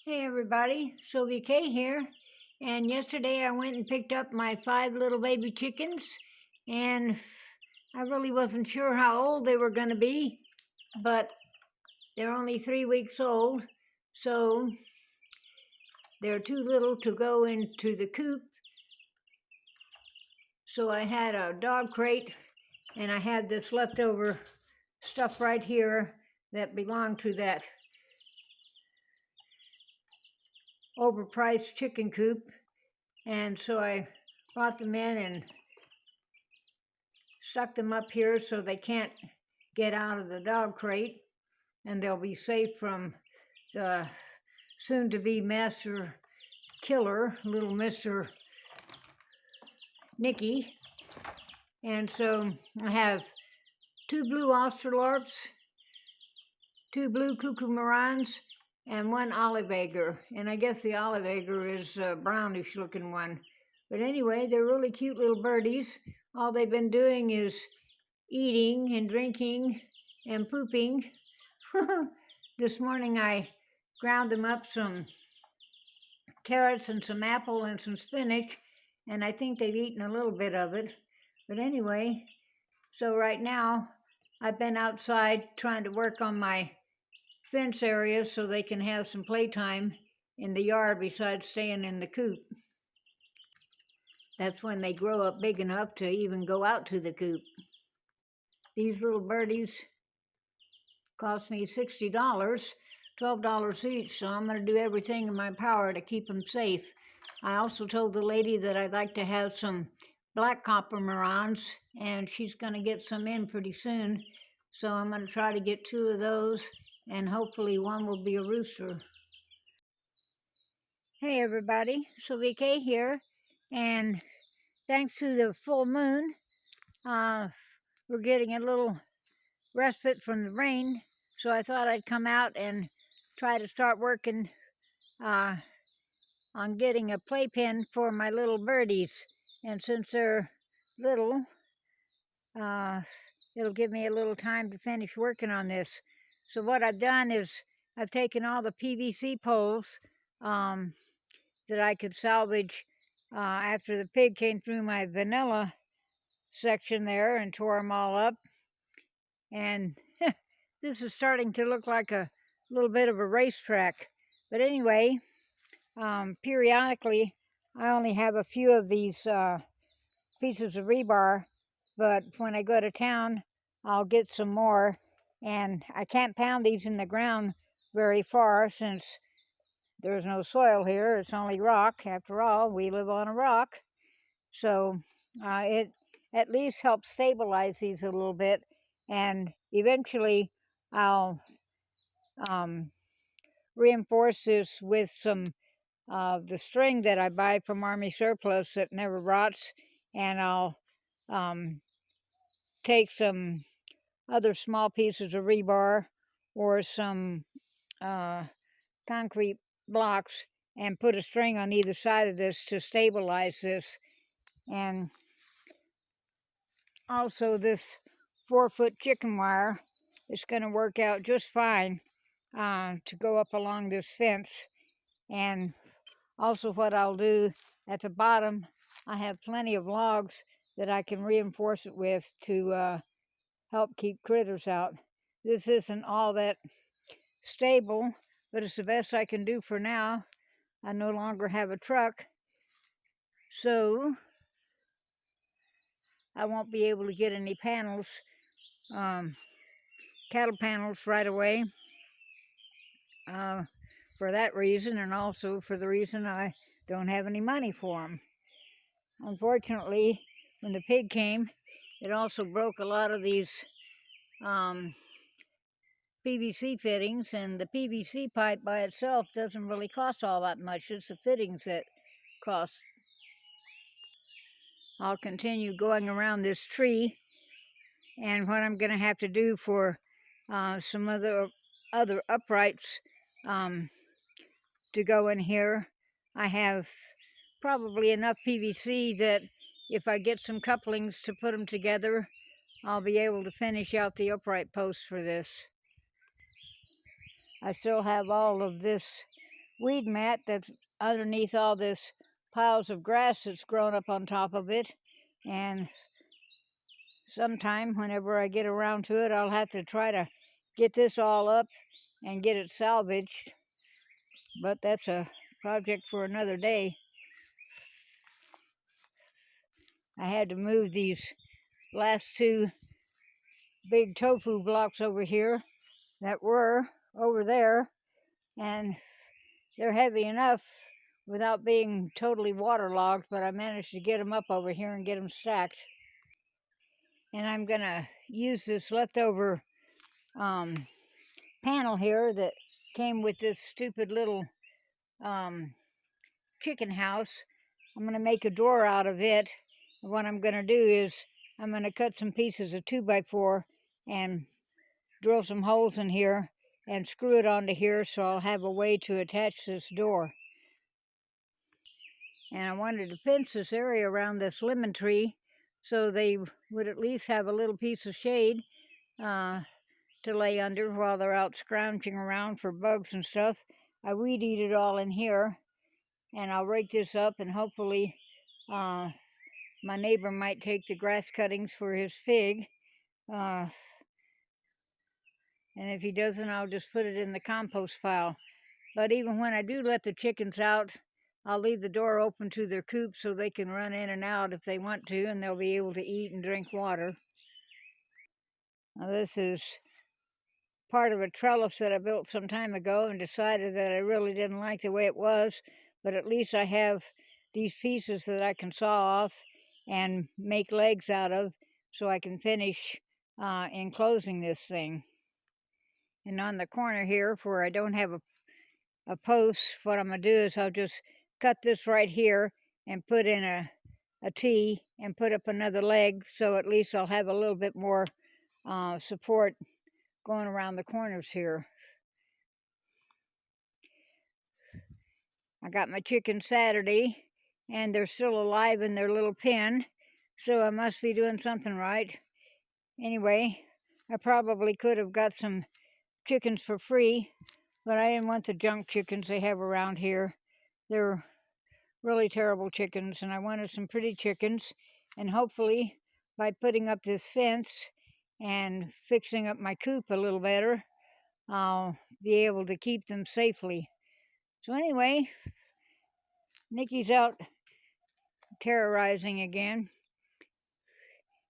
Hey everybody, Sylvia K here. And yesterday I went and picked up my 5 little baby chickens, and I really wasn't sure how old they were going to be, but they're only 3 weeks old, so they're too little to go into the coop. So I had a dog crate, and I had this leftover stuff right here that belonged to that overpriced chicken coop. And so I brought them in and stuck them up here so they can't get out of the dog crate, and they'll be safe from the soon-to-be master killer, little Mr. Nicky. And so I have 2 blue Australorps, 2 blue Cucamarons, and 1 olive egger. And I guess the olive egger is a brownish looking one. But anyway, they're really cute little birdies. All they've been doing is eating and drinking and pooping. This morning I ground them up some carrots and some apple and some spinach, and I think they've eaten a little bit of it. But anyway, so right now I've been outside trying to work on my fence area so they can have some playtime in the yard besides staying in the coop. That's when they grow up big enough to even go out to the coop. These little birdies cost me $60, $12 each, so I'm going to do everything in my power to keep them safe. I also told the lady that I'd like to have some black Cucamarons, and she's going to get some in pretty soon, so I'm going to try to get 2 of those, and hopefully one will be a rooster. Hey everybody, Sylvia K here, and thanks to the full moon, we're getting a little respite from the rain, so I thought I'd come out and try to start working on getting a playpen for my little birdies. And since they're little, it'll give me a little time to finish working on this. So what I've done is I've taken all the PVC poles that I could salvage after the pig came through my vanilla section there and tore them all up. And this is starting to look like a little bit of a racetrack. But anyway, periodically I only have a few of these pieces of rebar, but when I go to town I'll get some more. And I can't pound these in the ground very far since there's no soil here. It's only rock. After all, we live on a rock. So it at least helps stabilize these a little bit, and eventually I'll reinforce this with some of the string that I buy from Army Surplus that never rots, and I'll take some other small pieces of rebar or some concrete blocks and put a string on either side of this to stabilize this. And also this 4-foot chicken wire is going to work out just fine to go up along this fence. And also what I'll do at the bottom, I have plenty of logs that I can reinforce it with to help keep critters out. This isn't all that stable, but it's the best I can do for now. I no longer have a truck, so I won't be able to get any panels, cattle panels right away for that reason, and also for the reason I don't have any money for them. Unfortunately, when the pig came, it also broke a lot of these PVC fittings, and the PVC pipe by itself doesn't really cost all that much. It's the fittings that cost. I'll continue going around this tree, and what I'm going to have to do for some other uprights to go in here, I have probably enough PVC that if I get some couplings to put them together, I'll be able to finish out the upright posts for this. I still have all of this weed mat that's underneath all this piles of grass that's grown up on top of it. And sometime, whenever I get around to it, I'll have to try to get this all up and get it salvaged. But that's a project for another day. I had to move these last two big tofu blocks over here that were over there, and they're heavy enough without being totally waterlogged, but I managed to get them up over here and get them stacked. And I'm gonna use this leftover panel here that came with this stupid little chicken house. I'm gonna make a door out of it. And what I'm gonna do is I'm gonna cut some pieces of 2x4 and drill some holes in here and screw it onto here, so I'll have a way to attach this door. And I wanted to fence this area around this lemon tree so they would at least have a little piece of shade to lay under while they're out scrounging around for bugs and stuff. I weed eat it all in here, and I'll rake this up, and hopefully my neighbor might take the grass cuttings for his pig. And if he doesn't, I'll just put it in the compost pile. But even when I do let the chickens out, I'll leave the door open to their coop so they can run in and out if they want to, and they'll be able to eat and drink water. Now, this is part of a trellis that I built some time ago and decided that I really didn't like the way it was, but at least I have these pieces that I can saw off and make legs out of so I can finish enclosing this thing. And on the corner here, where I don't have a post, what I'm going to do is I'll just cut this right here and put in a T and put up another leg, so at least I'll have a little bit more support going around the corners here. I got my chickens Saturday, and they're still alive in their little pen, so I must be doing something right. Anyway, I probably could have got some chickens for free, but I didn't want the junk chickens they have around here. They're really terrible chickens, and I wanted some pretty chickens, and hopefully by putting up this fence and fixing up my coop a little better, I'll be able to keep them safely. So anyway, Nicky's out terrorizing again.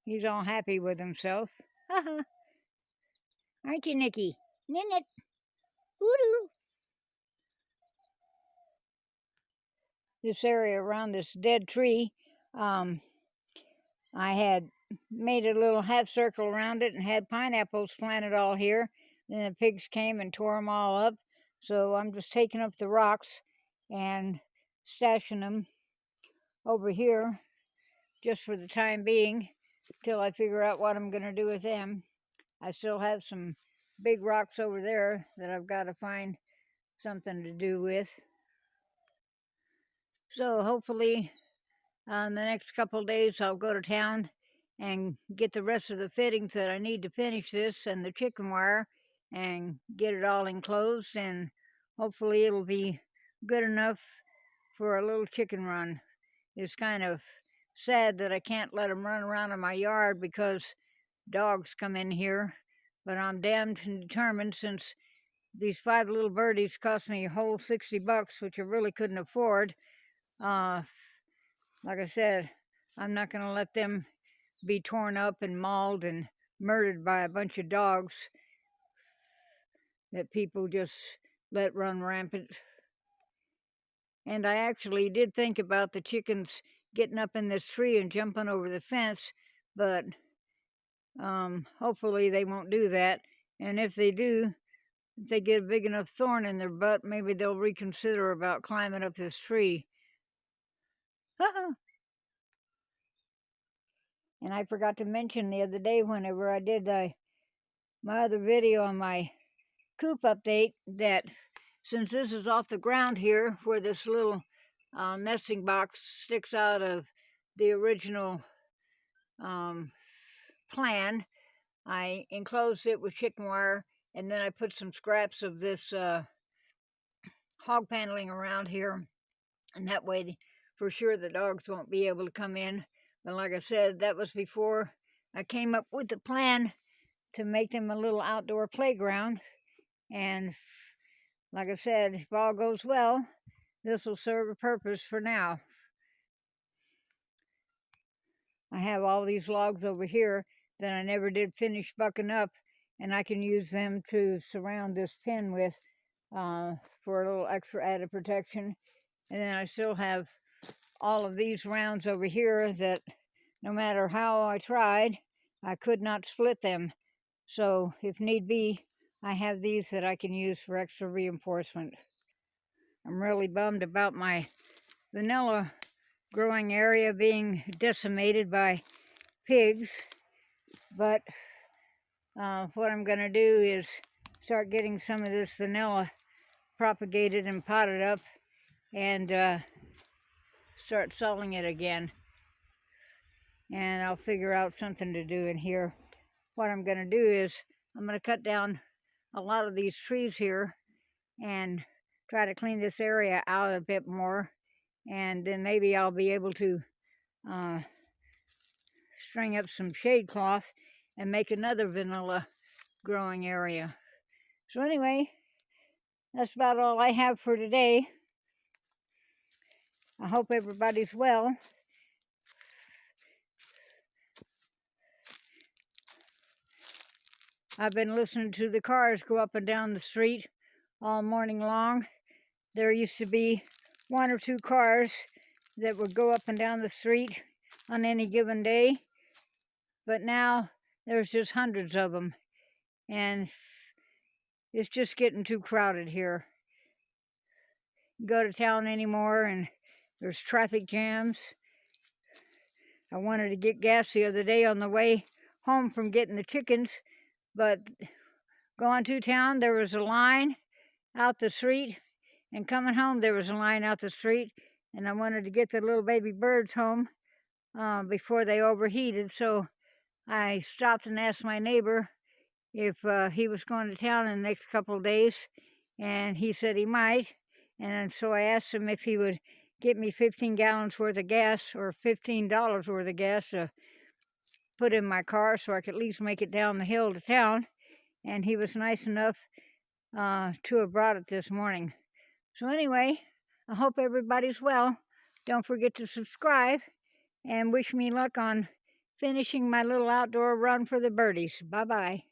He's all happy with himself. Aren't you, Nicky? Ninit. Woo-doo. This area around this dead tree, I had made a little half circle around it and had pineapples planted all here. Then the pigs came and tore them all up. So I'm just taking up the rocks and stashing them over here just for the time being till I figure out what I'm going to do with them. I still have some big rocks over there that I've got to find something to do with. So hopefully in the next couple of days I'll go to town and get the rest of the fittings that I need to finish this and the chicken wire and get it all enclosed, and hopefully it'll be good enough for a little chicken run. It's kind of sad that I can't let them run around in my yard because dogs come in here, but I'm damned and determined, since these 5 little birdies cost me a whole $60, which I really couldn't afford. Like I said, I'm not going to let them be torn up and mauled and murdered by a bunch of dogs that people just let run rampant. And I actually did think about the chickens getting up in this tree and jumping over the fence, but hopefully they won't do that. And if they do, if they get a big enough thorn in their butt, maybe they'll reconsider about climbing up this tree. And I forgot to mention the other day, whenever I did my other video on my coop update, that since this is off the ground here, where this little nesting box sticks out of the original plan, I enclosed it with chicken wire, and then I put some scraps of this hog paneling around here, and that way for sure the dogs won't be able to come in. But like I said, that was before I came up with the plan to make them a little outdoor playground. And like I said, if all goes well, this will serve a purpose for now. I have all these logs over here that I never did finish bucking up, and I can use them to surround this pen with for a little extra added protection. And then I still have all of these rounds over here that no matter how I tried, I could not split them. So if need be, I have these that I can use for extra reinforcement. I'm really bummed about my vanilla growing area being decimated by pigs, but what I'm going to do is start getting some of this vanilla propagated and potted up and start selling it again. And I'll figure out something to do in here. What I'm going to do is I'm going to cut down a lot of these trees here and try to clean this area out a bit more, and then maybe I'll be able to string up some shade cloth and make another vanilla growing area. So anyway, that's about all I have for today. I hope everybody's well. I've been listening to the cars go up and down the street all morning long. There used to be 1 or 2 cars that would go up and down the street on any given day, but now there's just hundreds of them, and it's just getting too crowded here. You go to town anymore and there's traffic jams. I wanted to get gas the other day on the way home from getting the chickens, but going to town there was a line out the street, and coming home there was a line out the street, and I wanted to get the little baby birds home before they overheated. So I stopped and asked my neighbor if he was going to town in the next couple of days, and he said he might. And so I asked him if he would get me 15 gallons worth of gas, or $15 worth of gas to put in my car so I could at least make it down the hill to town. And he was nice enough to have brought it this morning. So anyway, I hope everybody's well. Don't forget to subscribe, and wish me luck on finishing my little outdoor run for the birdies. Bye-bye.